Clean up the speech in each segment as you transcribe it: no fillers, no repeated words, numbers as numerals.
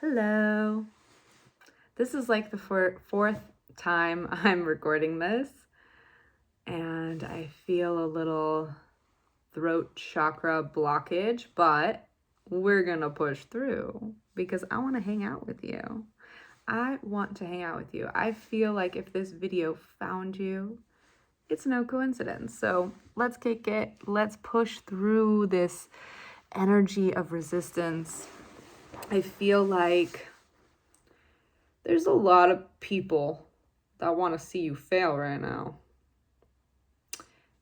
Hello. This is like the fourth time I'm recording this, and I feel a little throat chakra blockage, but we're gonna push through because I want to hang out with you. I want to hang out with you. I feel like if this video found you, it's no coincidence. So let's kick it. Let's push through this energy of resistance. I feel like there's a lot of people that want to see you fail right now,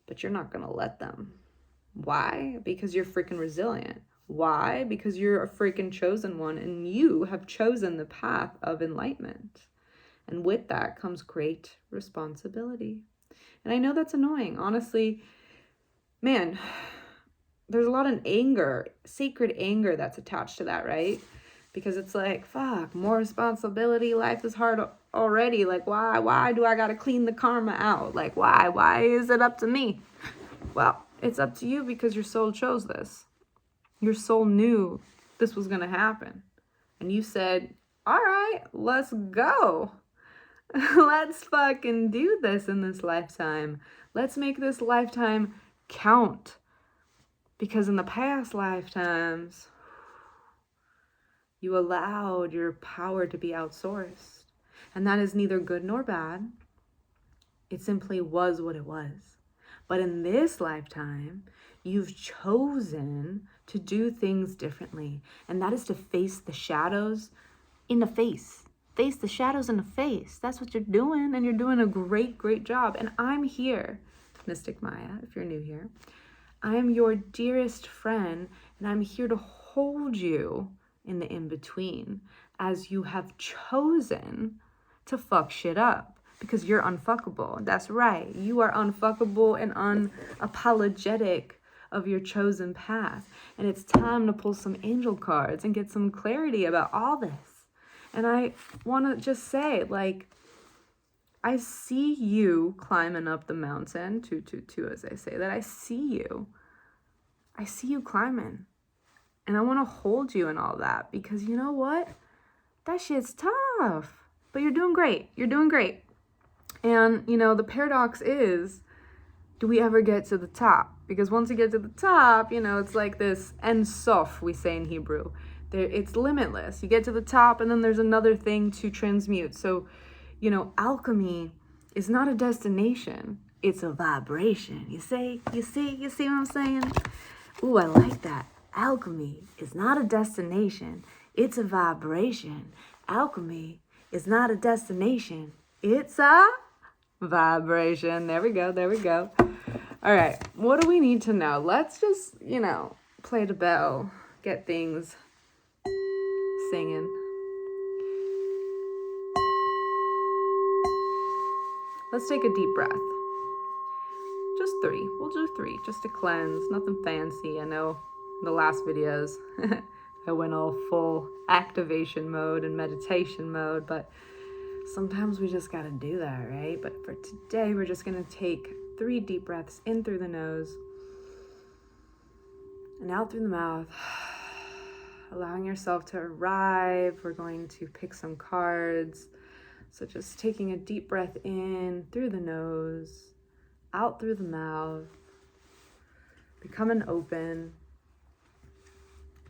but you're not going to let them. Why? Because you're freaking resilient. Why? Because you're a freaking chosen one and you have chosen the path of enlightenment. And with that comes great responsibility. And I know that's annoying. Honestly, man, there's a lot of anger, sacred anger that's attached to that, right? Because it's like, fuck, more responsibility. Life is hard already. Like, why do I got to clean the karma out? Like, why is it up to me? Well, it's up to you because your soul chose this. Your soul knew this was going to happen. And you said, all right, let's go. Let's fucking do this in this lifetime. Let's make this lifetime count. Because in the past lifetimes, you allowed your power to be outsourced. And that is neither good nor bad. It simply was what it was. But in this lifetime, you've chosen to do things differently. And that is to face the shadows in the face. Face the shadows in the face. That's what you're doing. And you're doing a great job. And I'm here, Mystic Maya, if you're new here. I am your dearest friend. And I'm here to hold you in the in-between as you have chosen to fuck shit up because you're unfuckable. That's right. You are unfuckable and unapologetic of your chosen path. And it's time to pull some angel cards and get some clarity about all this. And I want to just say, like, I see you climbing up the mountain, two, as I say that. I see you climbing. And I want to hold you in all that because you know what? That shit's tough. But you're doing great. You're doing great. And, you know, the paradox is, do we ever get to the top? Because once you get to the top, you know, it's like this en sof, we say in Hebrew. It's limitless. You get to the top and then there's another thing to transmute. So, you know, alchemy is not a destination. It's a vibration. You see what I'm saying? Ooh, I like that. Alchemy is not a destination. It's a vibration. Alchemy is not a destination. It's a vibration. There we go. All right. What do we need to know? Let's just, you know, play the bell. Get things singing. Let's take a deep breath. Just 3. We'll do 3 just to cleanse. Nothing fancy. I know the last videos I went all full activation mode and meditation mode, but sometimes we just gotta do that, right? But for today, we're just gonna take 3 deep breaths in through the nose and out through the mouth, allowing yourself to arrive. We're going to pick some cards. So just taking a deep breath in through the nose, out through the mouth, becoming open,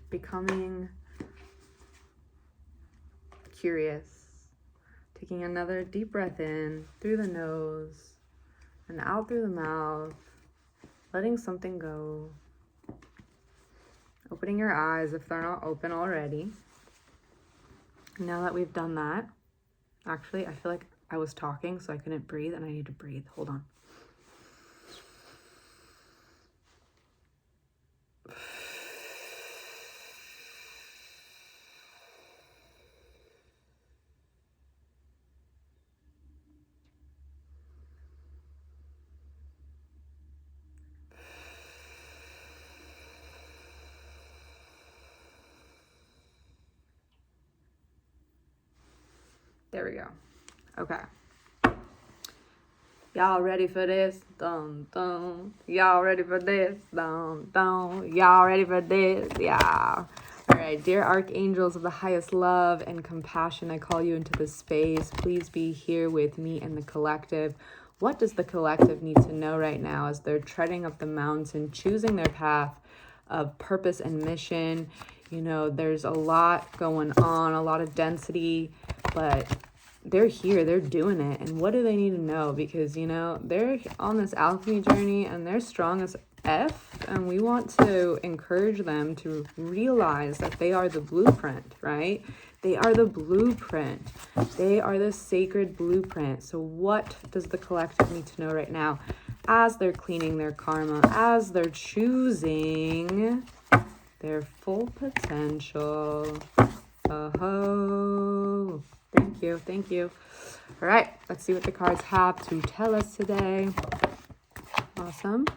becoming curious, taking another deep breath in through the nose and out through the mouth, letting something go, opening your eyes if they're not open already. Now that we've done that, actually, I feel like I was talking so I couldn't breathe and I need to breathe. Hold on. There we go. Okay. Y'all ready for this? Dun, dun. Y'all ready for this? Dun, dun. Y'all ready for this? Yeah. All right, dear archangels of the highest love and compassion, I call you into this space. Please be here with me and the collective. What does the collective need to know right now as they're treading up the mountain, choosing their path of purpose and mission? You know, there's a lot going on, a lot of density, but they're here, they're doing it. And what do they need to know? Because, you know, they're on this alchemy journey and they're strong as F, and we want to encourage them to realize that they are the blueprint, right? They are the blueprint. They are the sacred blueprint. So what does the collective need to know right now as they're cleaning their karma, as they're choosing their full potential? Oh, thank you. Thank you. All right, let's see what the cards have to tell us today. Awesome.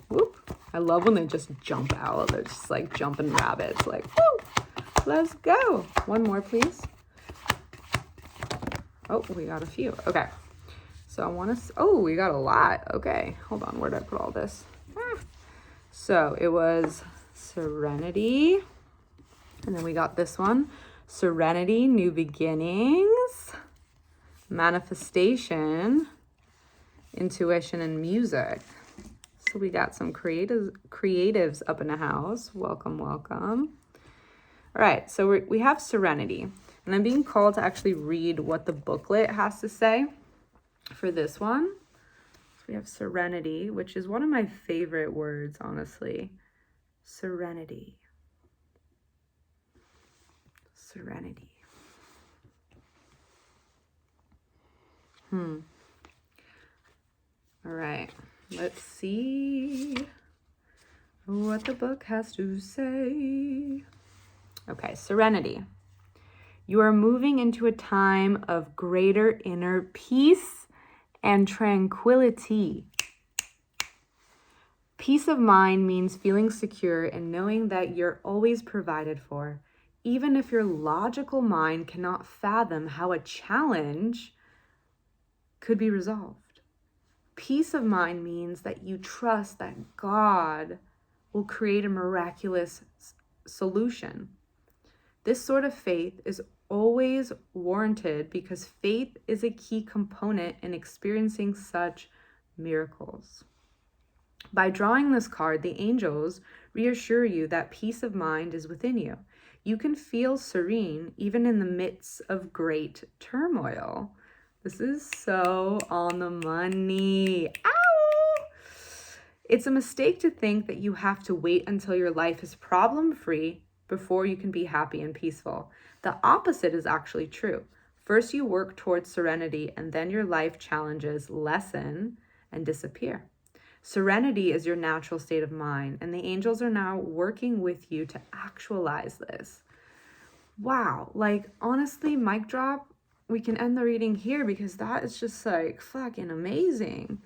Whoop. I love when they just jump out. They're just like jumping rabbits. Like, woo, let's go. One more, please. Oh, we got a few. Okay. So I want to, oh, we got a lot. Okay. Hold on. Where did I put all this? So it was Serenity. And then we got this one. Serenity, New Beginnings, Manifestation, Intuition, and Music. So we got some creatives up in the house. Welcome, welcome. All right, so we have Serenity. And I'm being called to actually read what the booklet has to say for this one. So we have Serenity, which is one of my favorite words, honestly. Serenity. Serenity. All right. Let's see what the book has to say. Okay, Serenity. You are moving into a time of greater inner peace and tranquility. Peace of mind means feeling secure and knowing that you're always provided for, even if your logical mind cannot fathom how a challenge could be resolved. Peace of mind means that you trust that God will create a miraculous solution. This sort of faith is always warranted because faith is a key component in experiencing such miracles. By drawing this card, the angels reassure you that peace of mind is within you. You can feel serene even in the midst of great turmoil. This is so on the money. Ow! It's a mistake to think that you have to wait until your life is problem-free before you can be happy and peaceful. The opposite is actually true. First, you work towards serenity, and then your life challenges lessen and disappear. Serenity is your natural state of mind, and the angels are now working with you to actualize this. Wow, like honestly, mic drop. We can end the reading here because that is just like fucking amazing.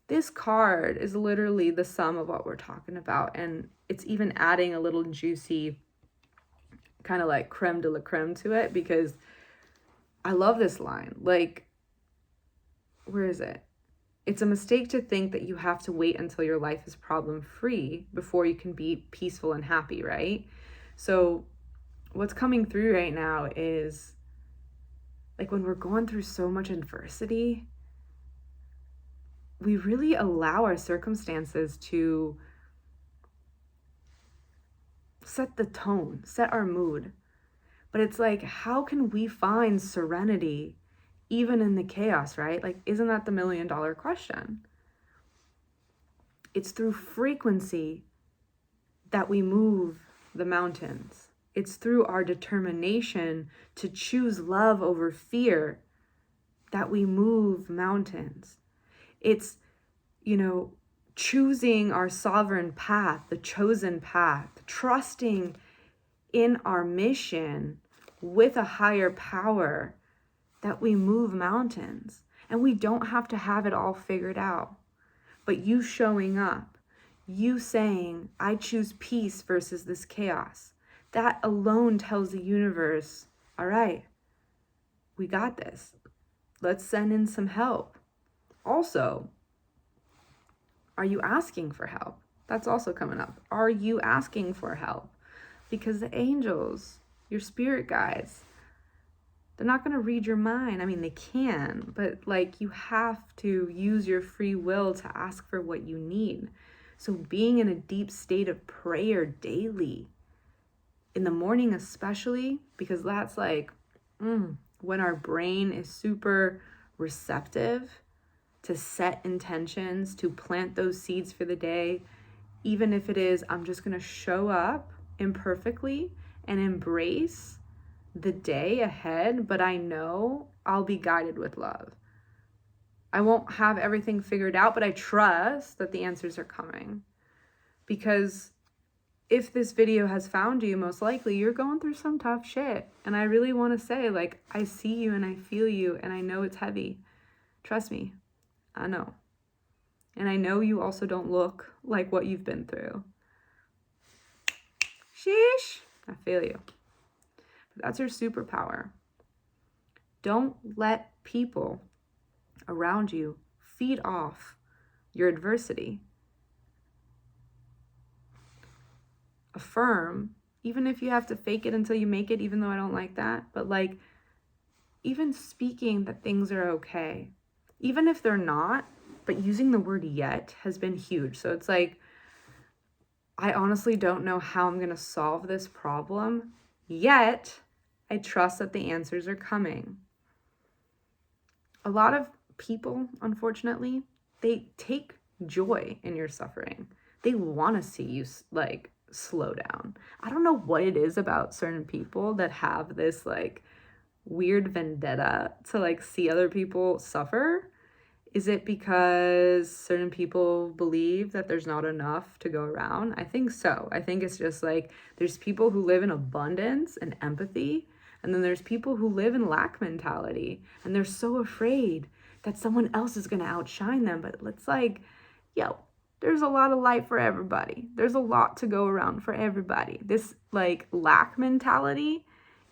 This card is literally the sum of what we're talking about, and it's even adding a little juicy kind of like creme de la creme to it because I love this line. Like, where is it? It's a mistake to think that you have to wait until your life is problem-free before you can be peaceful and happy, right? So what's coming through right now is like when we're going through so much adversity, we really allow our circumstances to set the tone, set our mood. But it's like, how can we find serenity even in the chaos, right? Like, isn't that the $1 million question? It's through frequency that we move the mountains. It's through our determination to choose love over fear that we move mountains. It's, choosing our sovereign path, the chosen path, trusting in our mission with a higher power that we move mountains. And we don't have to have it all figured out. But you showing up, you saying, I choose peace versus this chaos. That alone tells the universe, all right, we got this. Let's send in some help. Also, are you asking for help? That's also coming up. Are you asking for help? because the angels, your spirit guides, they're not going to read your mind. I mean, they can, but like you have to use your free will to ask for what you need. So being in a deep state of prayer daily, in the morning especially, because that's like when our brain is super receptive to set intentions, to plant those seeds for the day, even if it is, I'm just going to show up imperfectly and embrace the day ahead, but I know I'll be guided with love. I won't have everything figured out, but I trust that the answers are coming. Because if this video has found you, most likely you're going through some tough shit. And I really want to say, like, I see you and I feel you and I know it's heavy. Trust me, I know. And I know you also don't look like what you've been through. Sheesh, I feel you. That's your superpower. Don't let people around you feed off your adversity. Affirm, even if you have to fake it until you make it, even though I don't like that, but like even speaking that things are okay, even if they're not, but using the word yet has been huge. So it's like, I honestly don't know how I'm going to solve this problem, yet I trust that the answers are coming. A lot of people, unfortunately, they take joy in your suffering. They want to see you like slow down. I don't know what it is about certain people that have this like weird vendetta to like see other people suffer. Is it because certain people believe that there's not enough to go around? I think so. I think it's just like there's people who live in abundance and empathy, and then there's people who live in lack mentality, and they're so afraid that someone else is going to outshine them. But it's like, yo, there's a lot of light for everybody. There's a lot to go around for everybody. This like lack mentality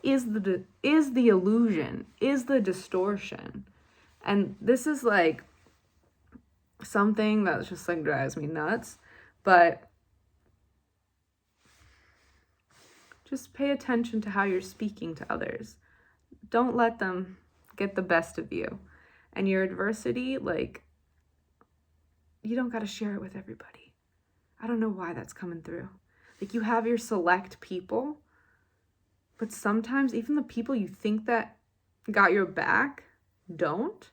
is the illusion, is the distortion. And this is like something that just like drives me nuts, but just pay attention to how you're speaking to others. Don't let them get the best of you. And your adversity, like, you don't got to share it with everybody. I don't know why that's coming through. Like, you have your select people, but sometimes even the people you think that got your back don't,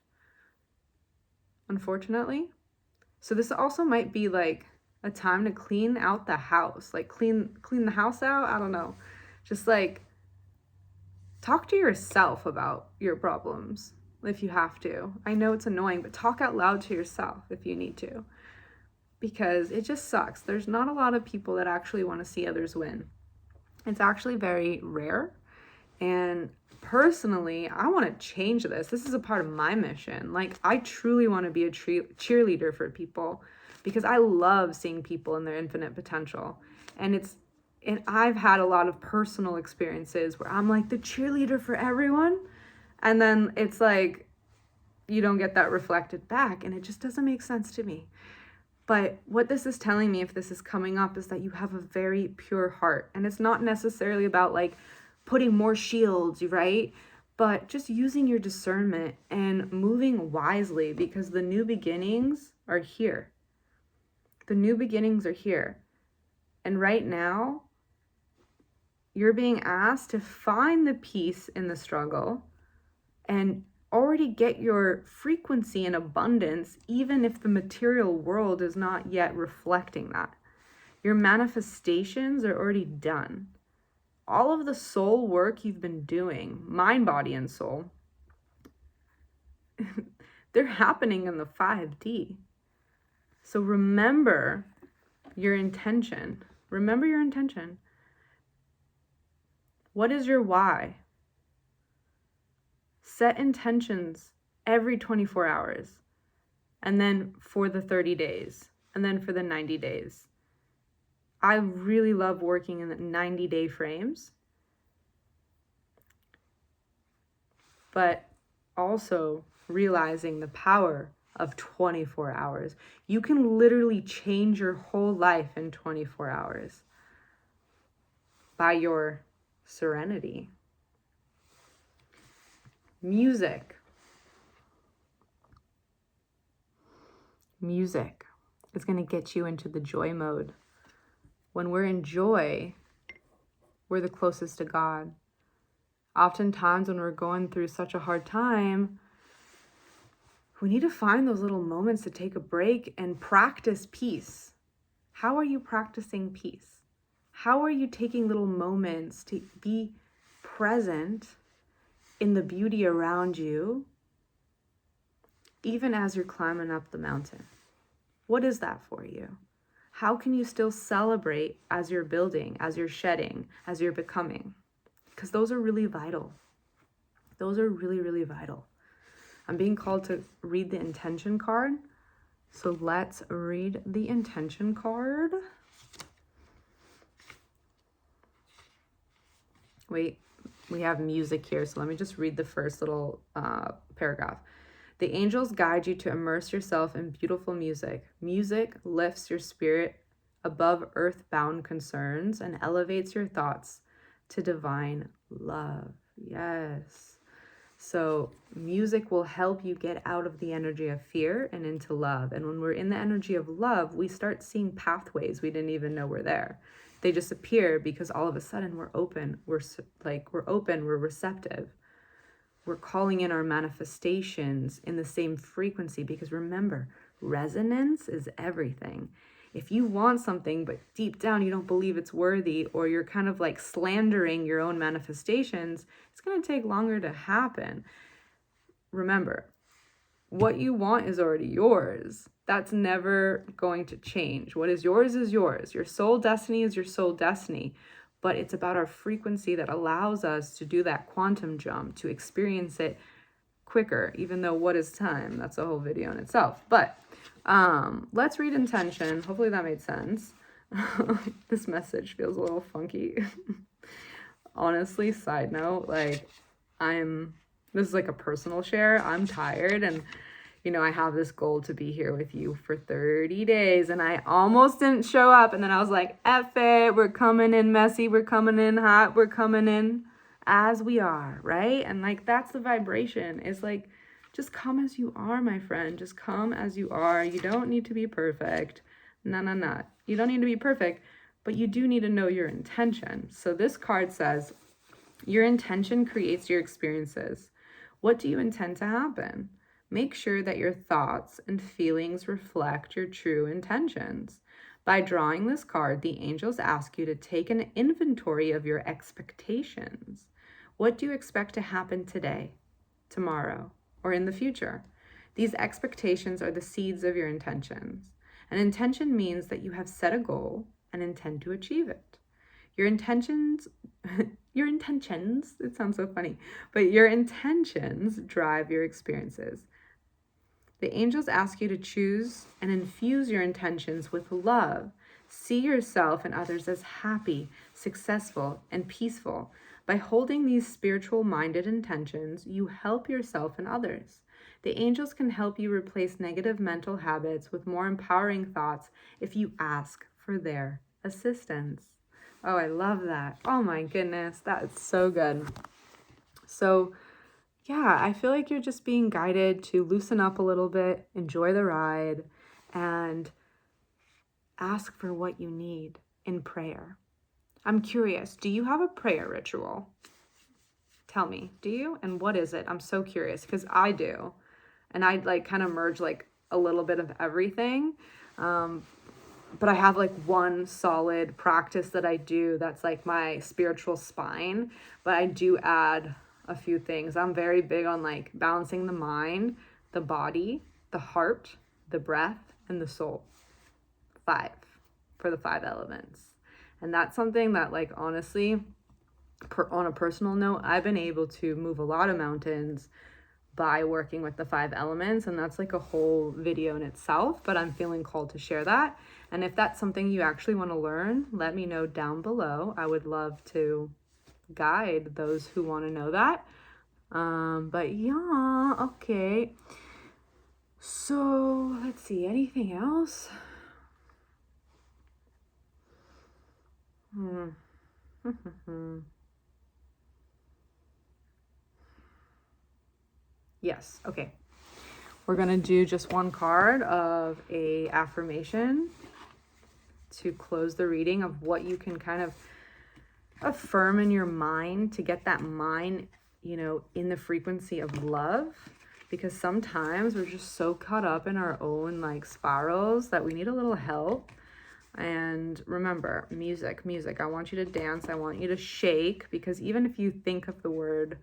unfortunately. So this also might be like a time to clean out the house, like clean the house out. I don't know. Just like talk to yourself about your problems if you have to. I know it's annoying, but talk out loud to yourself if you need to, because it just sucks. There's not a lot of people that actually want to see others win. It's actually very rare. And personally, I want to change this. This is a part of my mission. Like, I truly want to be a cheerleader for people because I love seeing people in their infinite potential. And I've had a lot of personal experiences where I'm like the cheerleader for everyone. And then it's like, you don't get that reflected back. And it just doesn't make sense to me. But what this is telling me, if this is coming up, is that you have a very pure heart. And it's not necessarily about like putting more shields, right? But just using your discernment and moving wisely, because the new beginnings are here. The new beginnings are here. And right now, you're being asked to find the peace in the struggle and already get your frequency in abundance, even if the material world is not yet reflecting that. Your manifestations are already done. All of the soul work you've been doing, mind, body, and soul, they're happening in the 5D. So remember your intention. Remember your intention. What is your why? Set intentions every 24 hours, and then for the 30 days, and then for the 90 days. I really love working in the 90-day frames, but also realizing the power of 24 hours. You can literally change your whole life in 24 hours. by your serenity. Music. Music is going to get you into the joy mode. When we're in joy, we're the closest to God. Oftentimes when we're going through such a hard time, we need to find those little moments to take a break and practice peace. How are you practicing peace? How are you taking little moments to be present in the beauty around you, even as you're climbing up the mountain? What is that for you? How can you still celebrate as you're building, as you're shedding, as you're becoming? Because those are really vital. Those are really, really vital. I'm being called to read the intention card. So let's read the intention card. Wait, we have music here. So let me just read the first little paragraph. The angels guide you to immerse yourself in beautiful music. Music lifts your spirit above earthbound concerns and elevates your thoughts to divine love. Yes. So music will help you get out of the energy of fear and into love. And when we're in the energy of love, we start seeing pathways we didn't even know were there. They just appear because all of a sudden we're open. We're open, we're receptive. We're calling in our manifestations in the same frequency, because remember, resonance is everything. If you want something, but deep down you don't believe it's worthy, or you're kind of like slandering your own manifestations, it's going to take longer to happen. Remember, what you want is already yours. That's never going to change. What is yours is yours. Your soul destiny is your soul destiny. But it's about our frequency that allows us to do that quantum jump, to experience it quicker, even though what is time? That's a whole video in itself. But let's read intention. Hopefully that made sense. This message feels a little funky. Honestly, side note, like this is like a personal share. I'm tired, and I have this goal to be here with you for 30 days, and I almost didn't show up. And then I was like, F it, we're coming in messy, we're coming in hot, we're coming in as we are, right? And like, that's the vibration. It's like, just come as you are, my friend. Just come as you are. You don't need to be perfect. No. You don't need to be perfect, but you do need to know your intention. So this card says, your intention creates your experiences. What do you intend to happen? Make sure that your thoughts and feelings reflect your true intentions. By drawing this card, the angels ask you to take an inventory of your expectations. What do you expect to happen today, tomorrow, or in the future? These expectations are the seeds of your intentions. An intention means that you have set a goal and intend to achieve it. Your intentions, it sounds so funny, but your intentions drive your experiences. The angels ask you to choose and infuse your intentions with love. See yourself and others as happy, successful, and peaceful. By holding these spiritual-minded intentions, you help yourself and others. The angels can help you replace negative mental habits with more empowering thoughts if you ask for their assistance. Oh, I love that. Oh my goodness, that's so good. So, yeah, I feel like you're just being guided to loosen up a little bit, enjoy the ride, and ask for what you need in prayer. I'm curious, do you have a prayer ritual? Tell me, do you? And what is it? I'm so curious, because I do. And I like kind of merge like a little bit of everything. But I have like one solid practice that I do that's like my spiritual spine. But I do add a few things. I'm very big on like balancing the mind, the body, the heart, the breath, and the soul. 5 for the 5 elements. And that's something that, like, honestly, on a personal note, I've been able to move a lot of mountains by working with the 5 elements, and that's like a whole video in itself, but I'm feeling called to share that. And if that's something you actually want to learn, let me know down below. I would love to guide those who want to know that. But yeah, okay. So let's see, anything else? Yes, okay. We're going to do just one card of a affirmation to close the reading of what you can kind of affirm in your mind to get that mind, you know, in the frequency of love. Because sometimes we're just so caught up in our own like spirals that we need a little help. And remember, music. I want you to dance. I want you to shake, because even if you think of the word,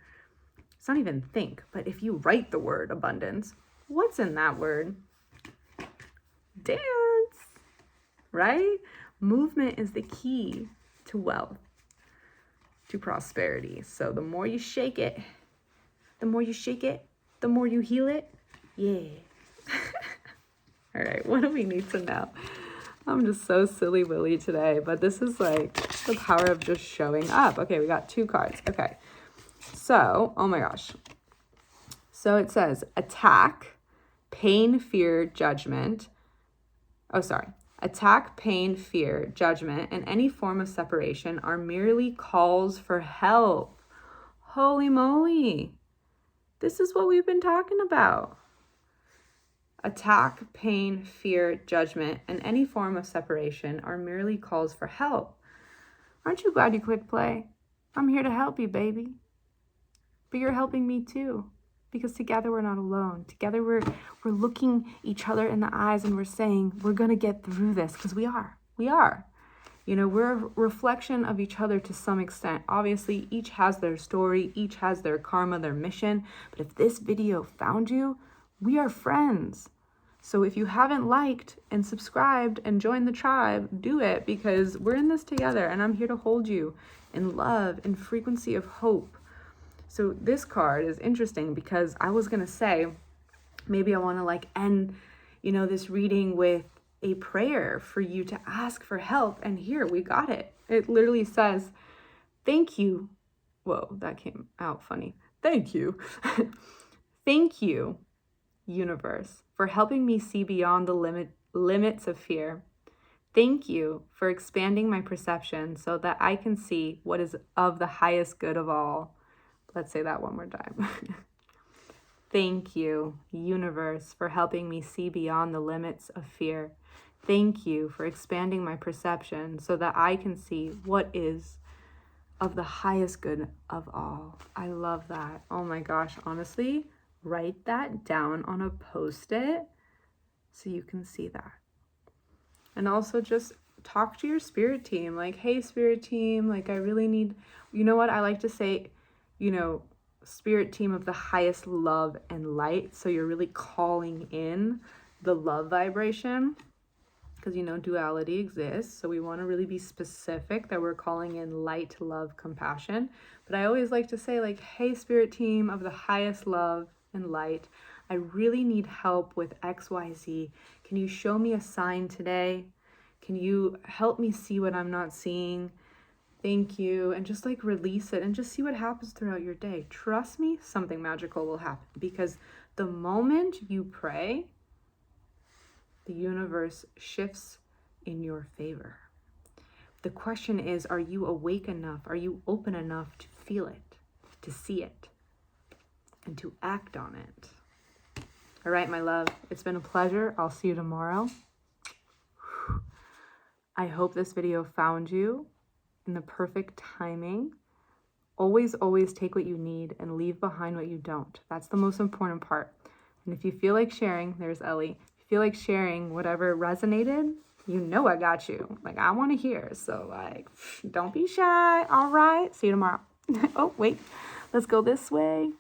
it's not even think, but if you write the word abundance, what's in that word? Dance, right? Movement is the key to wealth, to prosperity. So the more you shake it, the more you heal it. Yeah. All right, what do we need to know? I'm just so silly willy today, but this is like the power of just showing up. Okay, we got 2 cards. Okay, so, oh my gosh. So it says attack, pain, fear, judgment. Oh, sorry. Attack, pain, fear, judgment, and any form of separation are merely calls for help. Holy moly. This is what we've been talking about. Attack, pain, fear, judgment, and any form of separation are merely calls for help. Aren't you glad you clicked play? I'm here to help you, baby. But you're helping me too. Because together we're not alone. Together we're looking each other in the eyes and we're saying, we're going to get through this, because we are. You know, we're a reflection of each other to some extent. Obviously, each has their story, each has their karma, their mission. But if this video found you, we are friends. So if you haven't liked and subscribed and joined the tribe, do it, because we're in this together and I'm here to hold you in love and frequency of hope. So this card is interesting because I was going to say, maybe I want to like end, you know, this reading with a prayer for you to ask for help. And here we got it. It literally says, thank you. Whoa, that came out funny. Thank you. Thank you, universe, for helping me see beyond the limits of fear. Thank you for expanding my perception so that I can see what is of the highest good of all. Let's say that one more time. Thank you, universe, for helping me see beyond the limits of fear. Thank you for expanding my perception so that I can see what is of the highest good of all. I love that. Oh my gosh, honestly, write that down on a Post-it so you can see that. And also just talk to your spirit team. Like, hey, spirit team, like I really need, you know what? I like to say, you know, spirit team of the highest love and light. So you're really calling in the love vibration, because, you know, duality exists. So we want to really be specific that we're calling in light, love, compassion. But I always like to say, like, hey, spirit team of the highest love and light, I really need help with XYZ. Can you show me a sign today? Can you help me see what I'm not seeing? Thank you. And just like release it and just see what happens throughout your day. Trust me, something magical will happen, because the moment you pray, the universe shifts in your favor. The question is, are you awake enough? Are you open enough to feel it, to see it, and to act on it? All right, my love, it's been a pleasure. I'll see you tomorrow. I hope this video found you in the perfect timing. Always, always take what you need and leave behind what you don't. That's the most important part. And if you feel like sharing, there's Ellie. If you feel like sharing whatever resonated, you know I got you. Like, I want to hear. So, like, don't be shy. All right. See you tomorrow. Oh, wait. Let's go this way.